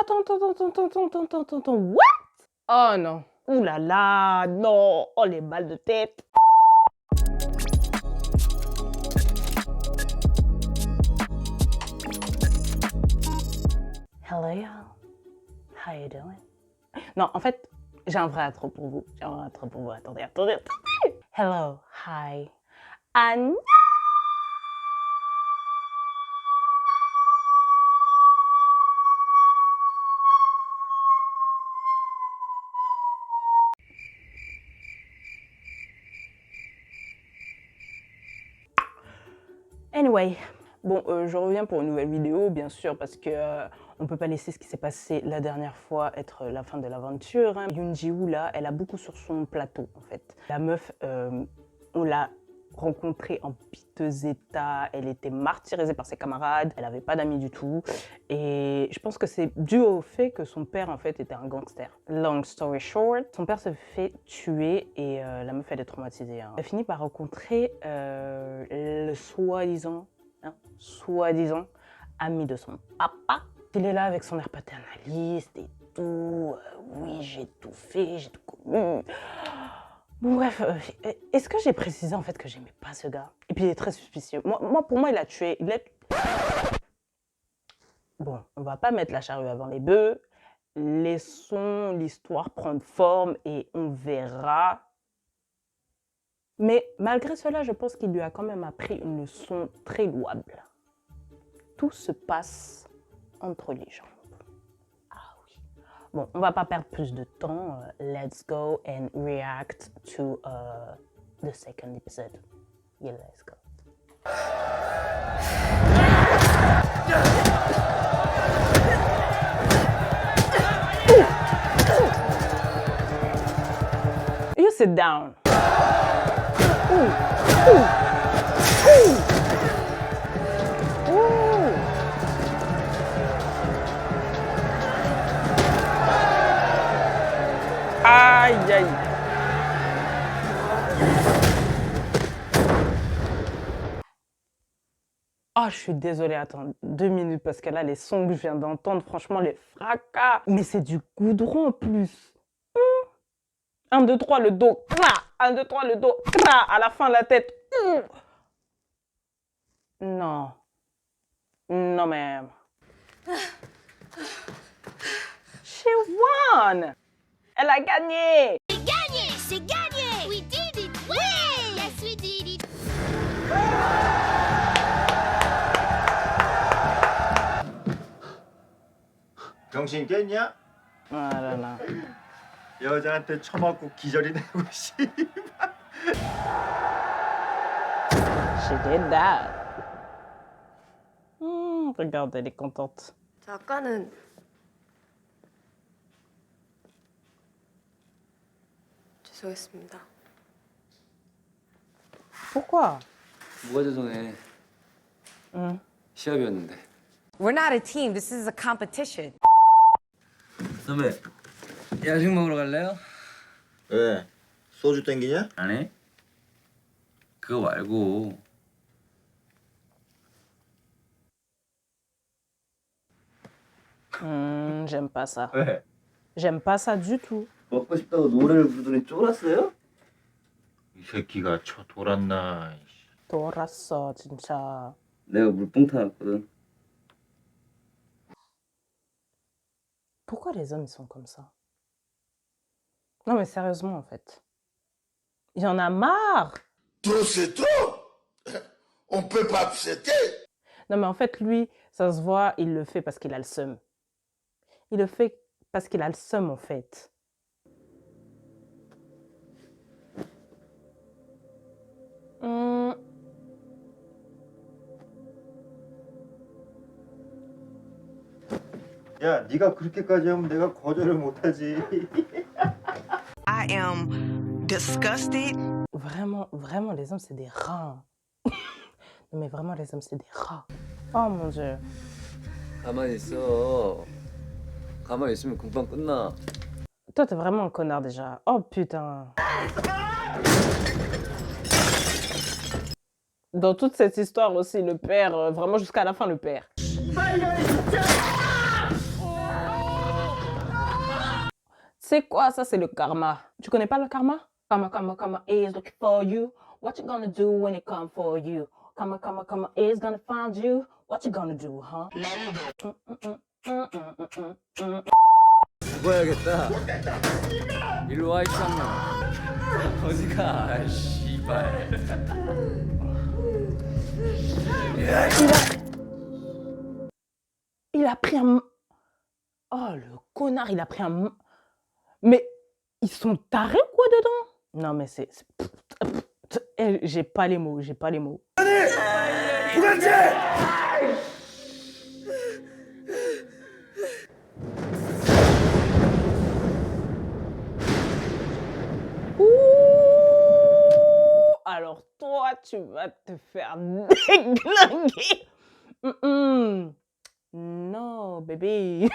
Attends. What? Oh non. Ouh là là, non. Oh les balles de tête. Hello y'all. How you doing? Non, en fait, j'ai un vrai intro pour vous. Attendez. Hello, hi. Anna. Anyway, bon, je reviens pour une nouvelle vidéo, bien sûr, parce que on peut pas laisser ce qui s'est passé la dernière fois être la fin de l'aventure. Hein. Yoon Ji-woo, là, elle a beaucoup sur son plateau, en fait. La meuf, on l'a rencontrée en piteux état, elle était martyrisée par ses camarades, elle n'avait pas d'amis du tout, et je pense que c'est dû au fait que son père, en fait, était un gangster. Long story short, son père se fait tuer et la meuf, elle est traumatisée. Hein. Elle finit par rencontrer le soi-disant ami de son papa. Il est là avec son air paternaliste et tout, oui, j'ai tout fait, j'ai tout connu. Bon, bref, est-ce que j'ai précisé en fait que j'aimais pas ce gars? Et puis il est très suspicieux. Pour moi, il a tué. Bon, on va pas mettre la charrue avant les bœufs. Laissons l'histoire prendre forme et on verra. Mais malgré cela, je pense qu'il lui a quand même appris une leçon très louable. Tout se passe entre les jambes. Bon, on va pas perdre plus de temps. Let's go and react to the second episode. Yeah, let's go. You sit down. Aïe, aïe. Oh, je suis désolée, attends 2 minutes parce que là, les sons que je viens d'entendre, franchement, les fracas. Mais c'est du goudron en plus. 1, 2, 3, le dos. 1, 2, 3, le dos. À la fin, la tête. Non. Non, même. She won. Elle a gagné. C'est gagné! We did it! Ouais! Yes, we did it! 정신 깼냐? Ah là là. 여자한테 처맞고 기절이 되고 씨발. She did that. Regarde, elle est contente. 저 아까는 죄송했습니다. Pourquoi? 뭐가 죄송해. 응. 시합이었는데. We're not a team. This is a competition. 선배, 야식 먹으러 갈래요? 왜? 소주 땡기냐? 아니. 그거 말고. J'aime pas ça. 왜? J'aime pas ça du tout. 먹고 싶다고 노래를 부르더니 쫄았어요? 이 새끼가 쳐 돌았나. 돌았어, 진짜. 내가 물뽕 타놨거든. Pourquoi les hommes ils sont comme ça? Non mais sérieusement en fait. Il y en a marre. Trop c'est trop. On peut pas accepter. Non mais en fait lui, ça se voit, il le fait parce qu'il a le seum. Il le fait parce qu'il a le seum en fait. 야, 네가 그렇게까지 하면 내가 거절을 못하지. I am disgusted. Vraiment, les hommes, c'est des rats. Non, mais vraiment, les hommes, c'est des rats. Oh mon Dieu. 가만히 있어. 가만히 있으면 금방 끝나. Toi, t'es vraiment un connard déjà. Oh putain. Dans toute cette histoire aussi, le père, vraiment jusqu'à la fin, le père. C'est quoi ça? C'est le karma. Tu connais pas le karma? Karma, karma, karma is looking for you. What you gonna do when it come for you? Karma, karma, karma is gonna find you. What you gonna do, huh? 죽어야겠다. 일로 와, 이 쌍년. 어디가, 아, 씨발. Il a pris un... Oh, le connard, il a pris un... Mais ils sont tarés ou quoi dedans? Non, mais c'est... J'ai pas les mots, j'ai pas les mots. Ouh! Alors toi, tu vas te faire déglinguer. Non, bébé.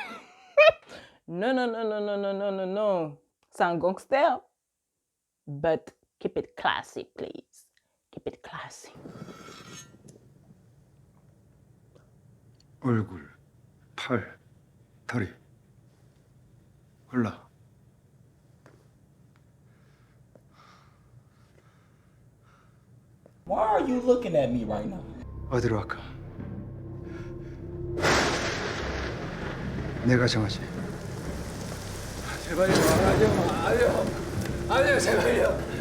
Non, non, non, non, non, non, non, non, non. C'est un gangster. But keep it classy, please. Keep it classy. 얼굴, 팔, 다리. 골라. Why are you looking at me right now? 어디로 갈까? 내가 정하지. 제발요, 아니요, 제발요.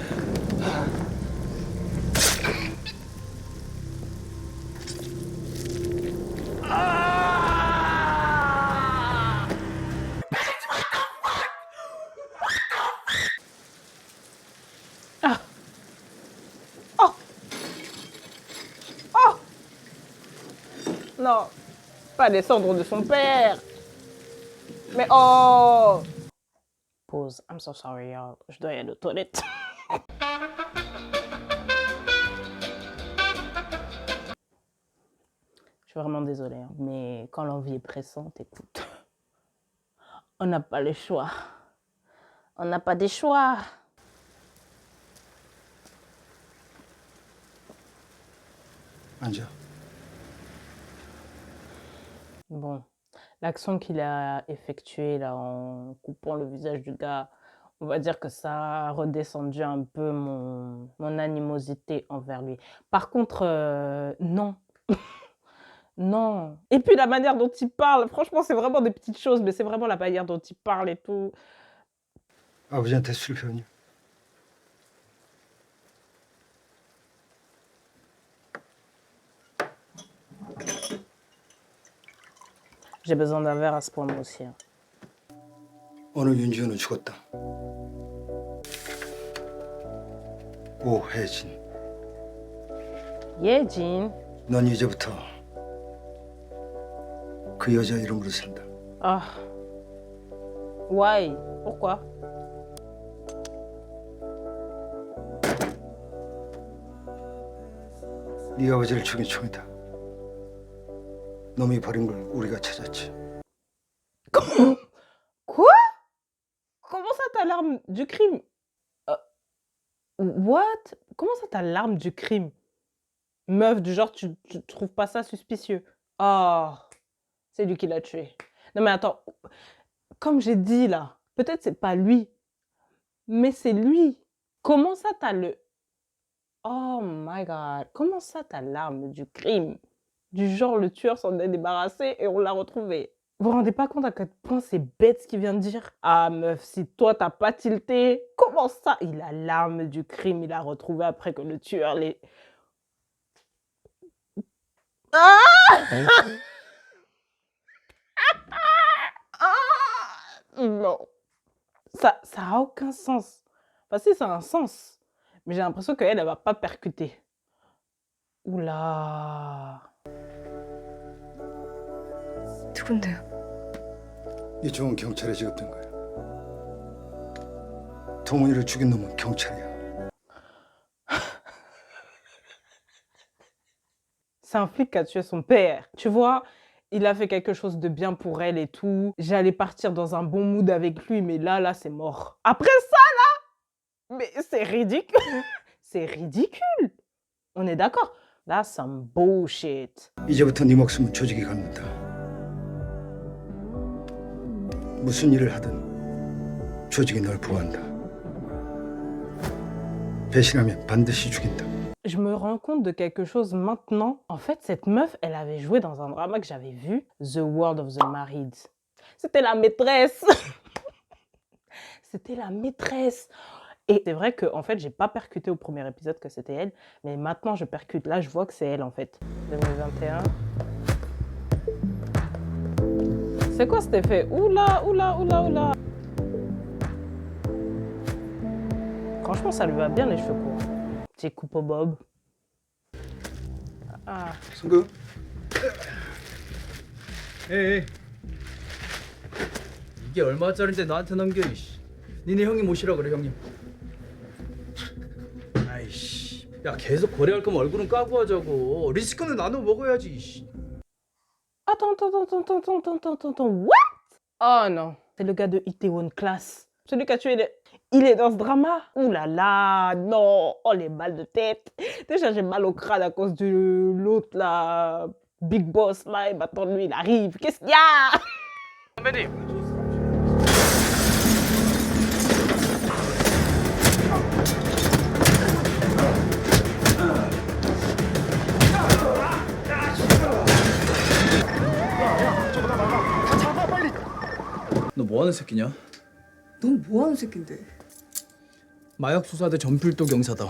Non, pas les cendres de son père. Mais oh! Pause. I'm so sorry, y'all. Je dois y aller aux toilettes. Je suis vraiment désolée, hein, mais quand l'envie est pressante, écoute, on n'a pas le choix. On n'a pas des choix. 앉아. Bon, l'action qu'il a effectuée là en coupant le visage du gars, on va dire que ça a redescendu un peu mon animosité envers lui. Par contre, non. Non. Et puis la manière dont il parle, franchement, c'est vraiment des petites choses, mais c'est vraiment la manière dont il parle et tout. 아버지한테 술 배우니? J'ai besoin d'un verre à ce point, moi aussi. Hein. 오늘 윤지호는 죽었다. 오혜진. Yeah, Jean. 넌 이제부터 그 여자 이름으로 산다. Ah. Why? Pourquoi? 네 아버지를 죽인 총이다. 놈이 버린 걸 우리가 찾았지. Quoi? Comment ça t'as l'arme du crime? What? Comment ça t'as l'arme du crime? Meuf, du genre, tu trouves pas ça suspicieux? Oh, c'est lui qui l'a tué. Non mais attends, comme j'ai dit là, peut-être c'est pas lui, mais c'est lui. Comment ça t'as le... Oh my God, comment ça t'as l'arme du crime? Du genre, le tueur s'en est débarrassé et on l'a retrouvé. Vous vous rendez pas compte à quel point c'est bête ce qu'il vient de dire? Ah meuf, si toi t'as pas tilté, comment ça? Il a l'arme du crime, il l'a retrouvé après que le tueur l'ait... Ah! Non. Ça a aucun sens. Enfin si, ça a un sens. Mais j'ai l'impression qu'elle, elle va pas percuter. Oula. 누군데요? 이 총은 경찰에 지급된 거야. 동훈이를 죽인 놈은 경찰이야. C'est un flic qui a tué son père. Tu vois, il a fait quelque chose de bien pour elle et tout. J'allais partir dans un bon mood avec lui, mais là, c'est mort. Après ça, là, mais c'est ridicule. C'est ridicule. On est d'accord? That's some bullshit. 이제부터 네 목숨은 조직이 갖는다. 무슨 일을 하든 조직이 널 보호한다. 배신하면 반드시 죽인다. Je me rends compte de quelque chose maintenant. En fait, cette meuf, elle avait joué dans un drama que j'avais vu, The World of the Married. C'était la maîtresse. C'était la maîtresse. Et c'est vrai que en fait, j'ai pas percuté au premier épisode que c'était elle, mais maintenant je percute. Là, je vois que c'est elle en fait. 2021. C'est quoi cet effet? Oula, oula, oula, oula. Franchement, ça lui va bien les cheveux courts. Petit coupe au bob. Ah. 승구. 에이. 이게 얼마짜린데 나한테 넘겨 이씨. 니네 형이 모시라 그래 형님. 아이씨. 야 계속 거래할 거면 얼굴은 까고 하자고. 리스크는 나눠 먹어야지 이씨. Attends. What? Oh non. C'est le gars de Itaewon Class. Celui qui a tué les... Il est dans ce drama? Ouh là là, non. Oh, les balles de tête. Déjà, j'ai mal au crâne à cause de l'autre là. Big Boss là. Et maintenant, lui, il arrive. Qu'est-ce qu'il y a? 너 뭐하는 새끼냐? 넌 뭐하는 새끼인데? 마약 수사대 전필도 경사다.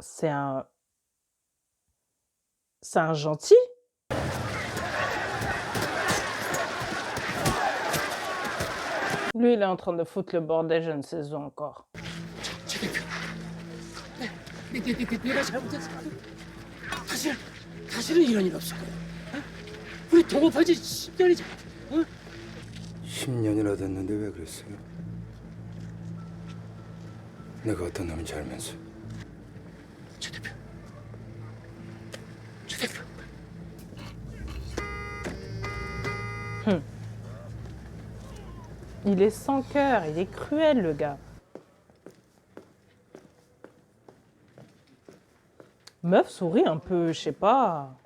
C'est un... C'est un gentil? Lui, il est en train de foutre le bordel, je ne sais où encore. 내가 잘못했어. 다시는 이런 일 없을 거야. 우리 동업한 지 10년이잖아. 10년이나 됐는데 왜 그랬어요? 내가 어떤 놈인지 알면서. 최 대표. 최 대표. Il est sans cœur, il est cruel, le gars. Meuf sourit un peu, je sais pas.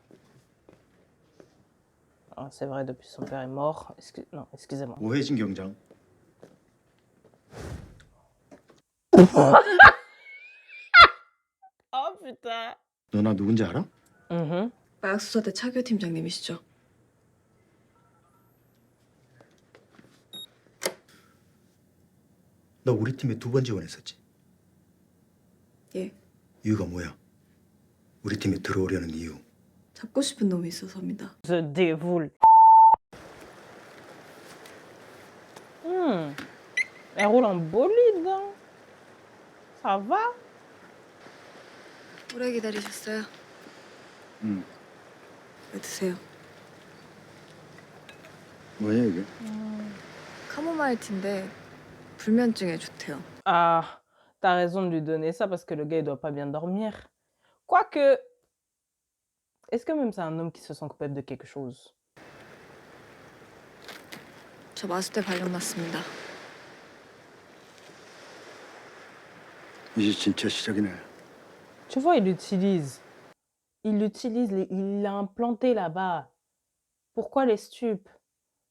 Ah, c'est vrai, depuis son père est mort. Non, excusez-moi. 오해진 경장. Oh putain. 너 나 누군지 알아? 마약수사대 차교 팀장님이시죠? 너 우리 팀에 2번 지원했었지? 예. 이유가 뭐야? 우리 팀에 들어오려는 이유. 잡고 싶은 놈이 있어서입니다. Se dévoule. Elle roule en bolide, hein. Ça va? 오래 기다리셨어요? 응. 왜 드세요? 뭐야 이게? 카모마일 티인데 불면증에 좋대요. Ah, t'as raison de lui donner ça parce que le gars, il doit pas bien dormir. Quoique, est-ce que même c'est un homme qui se sent coupable de quelque chose? 저 마수대 발령 났습니다. 이제 진짜 시작이네. Tu vois, il l'utilise. Il l'utilise, il l'a implanté là-bas. Pourquoi les stupes?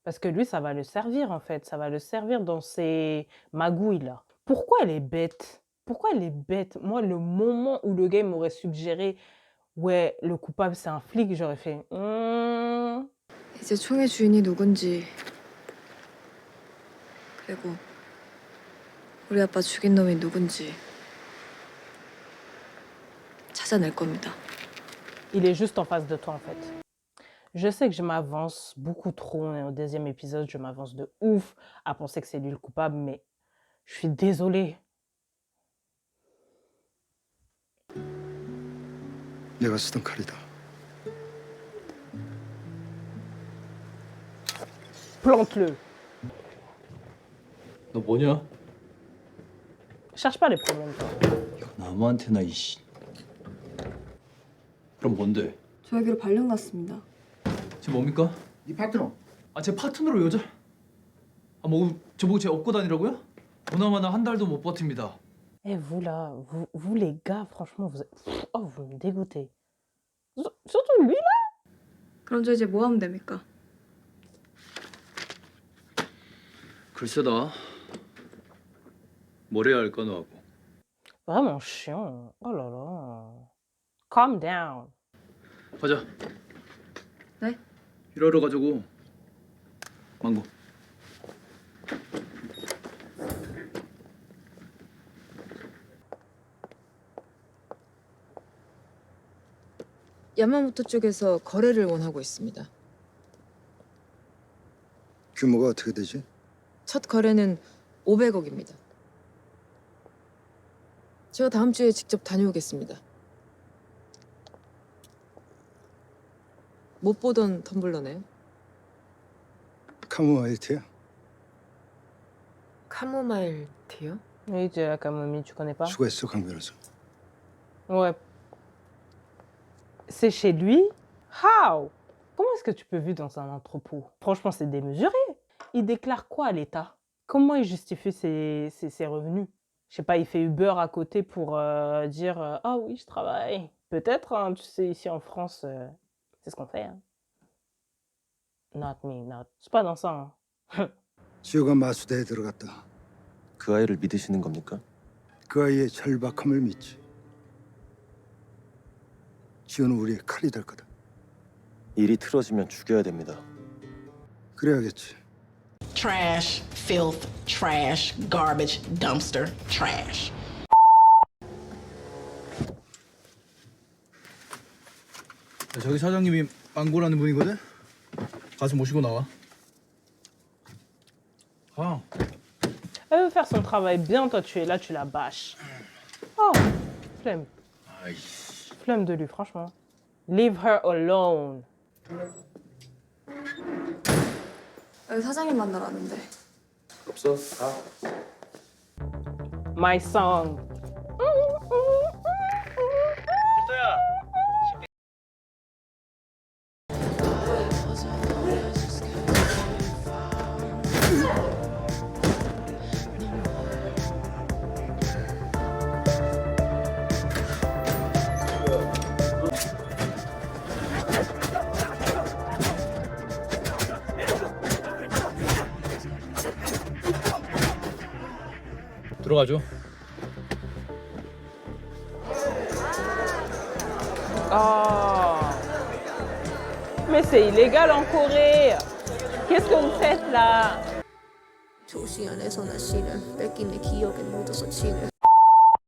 Parce que lui, ça va le servir en fait. Ça va le servir dans ses magouilles là. Pourquoi elle est bête? Pourquoi elle est bête? Moi, le moment où le gars m'aurait suggéré, ouais, le coupable c'est un flic, j'aurais fait. 이제 총의 주인이 누군지 그리고 우리 아빠 죽인 놈이 누군지 찾아낼 겁니다. Il est juste en face de toi en fait. Je sais que je m'avance beaucoup trop. On est au 2e épisode, je m'avance de ouf à penser que c'est lui le coupable, mais je suis désolée. 내가 쓰던 칼이다. Plante-le. 너 뭐냐? Cherche pas les problèmes, toi. 나무한테나 이씨. 그럼 뭔데? 저에게로 발령 났습니다. 쟤 뭡니까? 네 파트너. 아, 제 파트너로 여자? 아, 뭐 저보고 쟤 업고 다니라고요? 보나마나 한 달도 못 버팁니다. Et vous là, vous les gars, franchement, oh, vous me dégoûtez. Surtout lui là. 그럼 저 이제 뭐 하면 됩니까? 글쎄다. 뭘 해야 할까 너하고? Vraiment chiant. Oh là là. Calm down. 가자. 네? 일하러 가자고. 망고. 야마모토 쪽에서 거래를 원하고 있습니다. 규모가 어떻게 되지? 첫 거래는 500억입니다. 제가 다음 주에 직접 다녀오겠습니다. 못 보던 텀블러네요. 카모마일티야? 카모마일 티요? Oui, tu la camomille, tu connais pas? 수고했어, 강 변호사. Ouais. C'est chez lui? How? Comment est-ce que tu peux vivre dans un entrepôt? Franchement, c'est démesuré. Il déclare quoi à l'État? Comment il justifie ses revenus? Je sais pas, il fait Uber à côté pour dire ah oui, je travaille. Peut-être, hein, tu sais, ici en France, c'est ce qu'on fait. Hein. Not me, not. C'est pas dans ça. Hein. 지호가 마수대에 들어갔다. 그 아이를 믿으시는 겁니까? 그 아이의 절박함을 믿지. 지호는 우리의 칼이 될 거다. 일이 틀어지면 죽여야 됩니다. 그래야겠지. Trash, filth, trash, garbage, dumpster, trash. 저기 사장님이 망고라는 분이거든. 가서 모시고 나와. 아. Elle veut faire son travail bien, toi tu es là, tu la bâches. Oh, flemme. 아이. Flemme de lui, franchement. Leave her alone. 사장님 만나러 왔는데. 없어. 가. My song. 들어가죠. Oh. Mais c'est illégal en Corée. Qu'est-ce que vous faites là?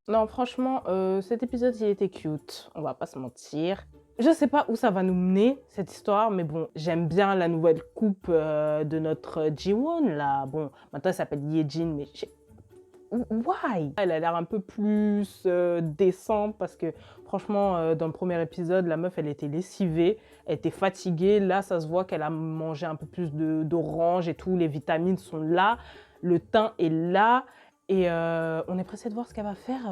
Non, franchement, cet épisode, il était cute. On va pas se mentir. Je sais pas où ça va nous mener, cette histoire, mais bon, j'aime bien la nouvelle coupe de notre Jiwon, là. Bon, maintenant, elle s'appelle Yejin, mais why? Elle a l'air un peu plus décente parce que franchement, dans le premier épisode, la meuf, elle était lessivée, elle était fatiguée. Là, ça se voit qu'elle a mangé un peu plus d'orange et tout. Les vitamines sont là, le teint est là. Et on est pressé de voir ce qu'elle va faire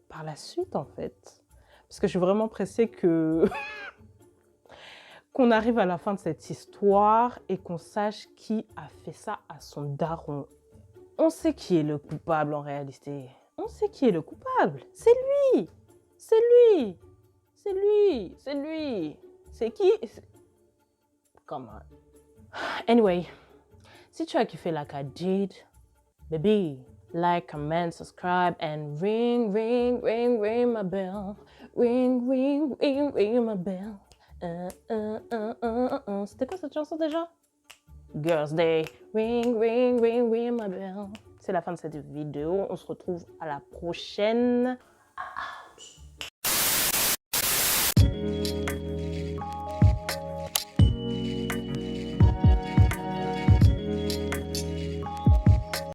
par la suite, en fait. Parce que je suis vraiment pressée qu'on arrive à la fin de cette histoire et qu'on sache qui a fait ça à son daron. On sait qui est le coupable en réalité. On sait qui est le coupable. C'est lui. C'est lui. C'est lui. C'est lui. C'est qui? Come on. Anyway, si tu as kiffé like I did, baby, like, comment, subscribe, and ring, ring, ring, ring my bell. Ring, ring, ring, ring my bell. C'était quoi cette chanson déjà? Girls Day. Ring, ring, ring, ring my bell. C'est la fin de cette vidéo. On se retrouve à la prochaine.